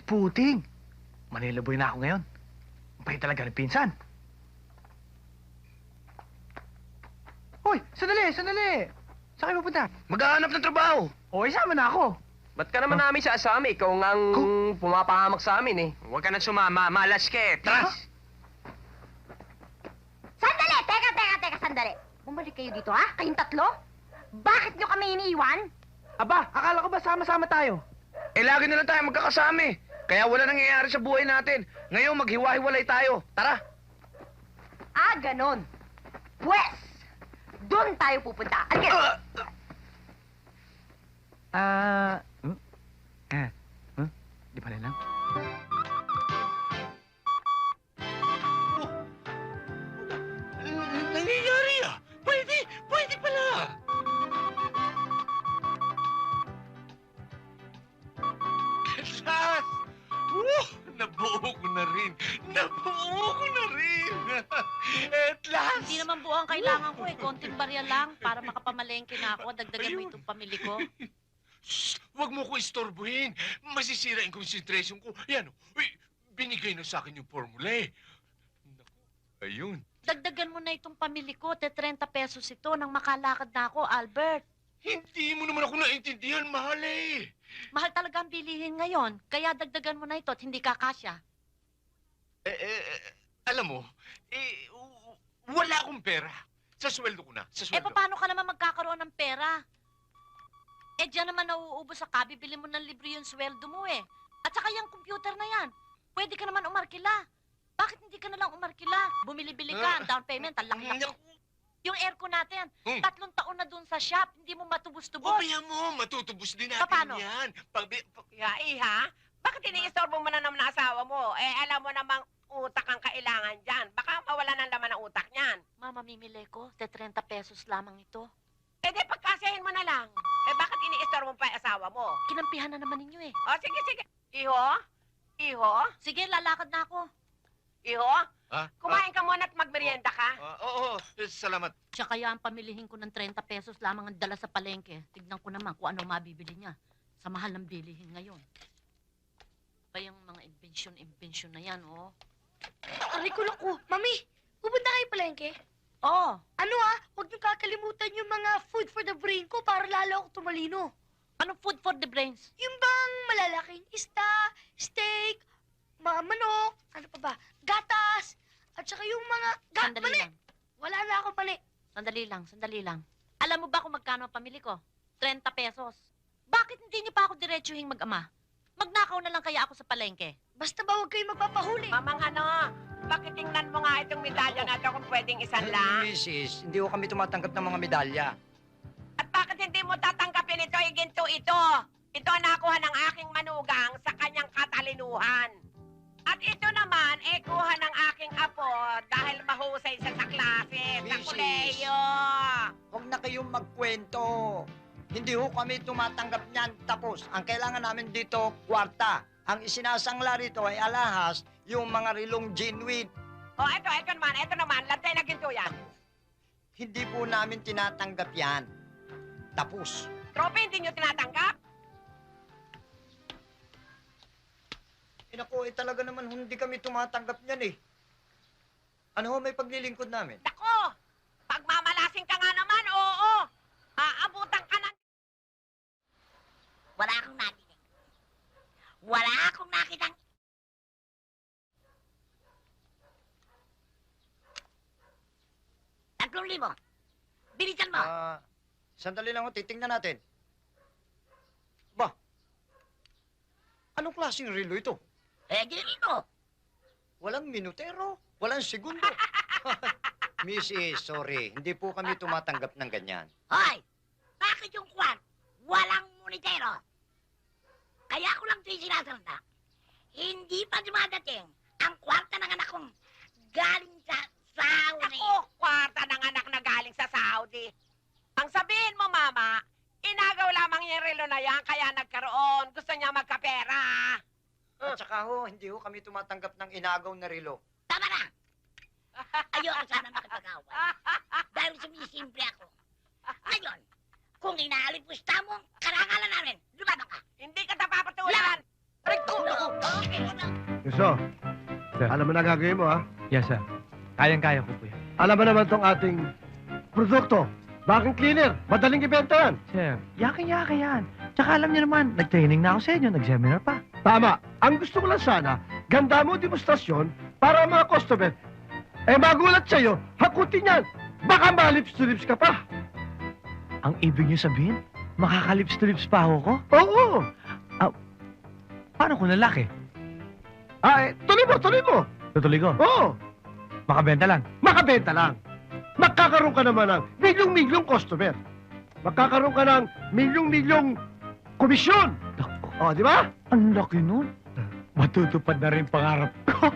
puting. Manila boy na ako ngayon. Pahit talaga ng pinsan. Hoy, sandali, sandali. Saan kayo pupunta? Maghahanap ng trabaho. O, isama na ako. Ba't ka naman namin sa asama? Ikaw ngang pumapahamak sa amin eh. Huwag ka na sumama. Malas ka eh. Tara! Sandali! Teka, sandali. Bumalik kayo dito, ha? Kayong tatlo? Bakit nyo kami iniiwan? Aba, akala ko ba sama-sama tayo? Eh, lagi na lang tayo magkakasama eh. Kaya wala nangyayari sa buhay natin. Ngayon, maghiwa-hiwalay tayo. Tara! Ah, ganon. Pwes, doon tayo pupunta. Alin? Di ba lang? Nangyayari ah! Pwede pala! At last! Nabuo ko na rin! At last! Hindi naman buo ang kailangan ko eh. Konting barya lang para makapamalengke na ako. Dagdagan mo itong pamili ko. Shh! Huwag mo ko istorbohin. Masisira ang concentration ko. Yan, uy, binigay na sa akin yung formula eh. Naku, ayun. Dagdagan mo na itong pamili ko. 30 pesos ito nang makalakad na ako, Albert. Hindi mo naman ako naintindihan, mahal eh. Mahal talaga ang bilihin ngayon. Kaya dagdagan mo na ito at hindi kakasya. Alam mo, wala akong pera. Sa sweldo ko na, sa Eh, sweldo. paano ka naman magkakaroon ng pera? Eh, diyan naman nauubos sa kabibili mo ng libre yung sweldo mo eh. At saka yung computer na yan. Pwede ka naman umarkila. Bakit hindi ka na lang umarkila? Bumili-bili ka, ang down payment, ang laki-laki. Yung aircon natin, 3 taon na dun sa shop, hindi mo matubos-tubos. Mamaya mo, matutubos din natin Paano? yan. Kaya, iha, bakit iniistorbo mo na naman ang asawa mo? Eh, alam mo namang utak ang kailangan dyan. Baka mawala ng laman ng utak niyan. Mama, mimili ko. 30 pesos lamang ito. Eh, di pagkasahin mo na lang. Eh, bakit iniistorbo mo pa yung asawa mo? Kinampihan na naman ninyo eh. O, sige. Iho? Iho? Sige, lalakad na ako. Iho? Ha? Kumain ka muna at magmerienda ka. Oo, salamat. Siya kaya ang pamilihin ko ng 30 pesos lamang ang dala sa palengke. Tignan ko naman kung ano mabibili niya. Sa mahal ng bilihin ngayon. Pa yung mga inbensyon na yan, oh. Aray ko naku. Mami, pupunta kayo palengke? Oh, Ano huwag niyo kakalimutan yung mga food for the brain ko para lalo ako tumalino. anong food for the brains? Yung bang malalaking isda, steak, mga manok, ano pa ba, gatas, at saka yung mga... Sandali mani! lang. Wala na ako mani. Sandali lang. Alam mo ba kung magkano ang pamili ko? 30 pesos. Bakit hindi niyo pa ako diretsuhing mag-ama? Magnakaw na lang kaya ako sa palengke. Basta ba huwag kayo magpapahuli? Mamang ano, pakitingnan mo nga itong medalya na ito kung pwedeng isanla. Mrs., hindi ko kami tumatanggap ng mga medalya. At bakit hindi mo tatanggapin ito, ginto ito? Ito ang nakuha ng aking manugang sa kanyang katalinuhan. At ito naman, kuha ng aking apo dahil mahusay siya sa klase, sa Mrs. kuleyo. Huwag na kayong magkwento. Hindi ho kami tumatanggap niyan. Tapos, ang kailangan namin dito, kwarta. Ang isinasangla rito ay alahas, yung mga rilong genuine. O, ito naman, lantay na ginto yan. Hindi po namin tinatanggap yan. Tapos. Trope, hindi nyo tinatanggap? Naku, talaga naman hindi kami tumatanggap niyan eh. Ano ho, may paglilingkod namin? Dako! Pagmamalasing ka nga naman, oo! Aabutan ka ng... Wala akong nadinig. Wala akong nakitang... ₱3,000. Bilisan mo. Sandali lang ho, titingnan natin. Ba? Anong klaseng relo ito? Dito. Walang minutero, walang segundo. Mrs., sorry, hindi po kami tumatanggap ng ganyan. Hoy! Bakit yung kwan? Walang monitero. Kaya ko lang ito yung sinasalita. Hindi pa dumadating ang kwarta ng anak kong galing sa Saudi. Ako, kwarta ng anak na galing sa Saudi. Ang sabihin mo, Mama, inagaw lamang yung relo na yan, kaya nagkaroon. Gusto niya magkapera. At saka ho, hindi ho kami tumatanggap ng inagaw na relo. Tama na! Ayoko sana makipag-away. Dahil sumisimple ako. Ngayon, kung inaalipusta mo, karangalan namin, lumaban ka. Hindi ka napapatulan. Aray ko! Gusto, Sir. alam mo na gagawin mo, ha? Yes, sir. Kayang-kaya ko po yan. Alam mo naman tong ating produkto. Vacuum cleaner. Madaling ibenta yan. Sir, yakin-yaka yan. Tsaka alam niyo naman, nag-training na ako sa inyo, nag-seminar pa. Tama. Ang gusto ko lang sana, ganda mo demonstrasyon para ang mga customer, magulat sa'yo, hakutin yan. Baka malips to lips ka pa. Ang ibig niyo sabihin, makakalips to lips pa ako ko? Oo. Paano kung lalaki? Tuloy mo. Tutuloy ko. Oo. Makabenta lang. Makabenta lang. Magkakaroon ka naman ng milyong-milyong customer. Magkakaroon ka ng milyong-milyong komisyon. Naku, O, di ba? ang laki nun. Matutupad na rin pangarap ko.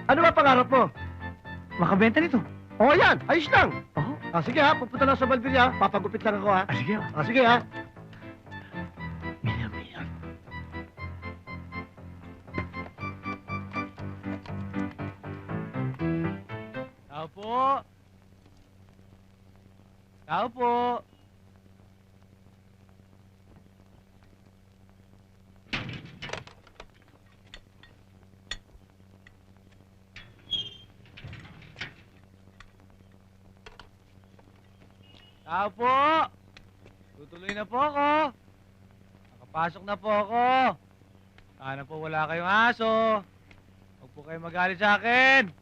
Ano ba pangarap mo? Makabenta nito. O, yan. Ayos lang. Oo. Sige ha, pupunta lang sa Balbiria. Papagupit lang ako ha. Sige. Sige ha. Milya. Tao po. Tao po. Tao po. Tutuloy na po ako. Nakapasok na po ako. Sana po wala kayong aso. Huwag po kayo magalit sa akin.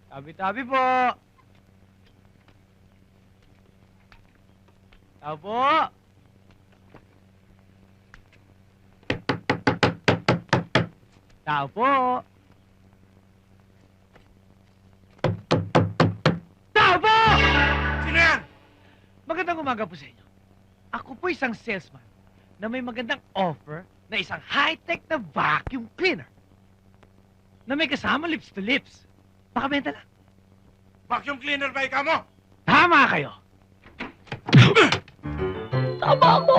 Tabi-tabi po. Tao po. Tao po. Tao po! Sino yan? Magandang umaga po sa inyo. Ako po isang salesman na may magandang offer na isang high-tech na vacuum cleaner na may kasama lips to lips. Pakabenta lang. Vacuum cleaner ba ikaw mo? Tama kayo. Tama ako.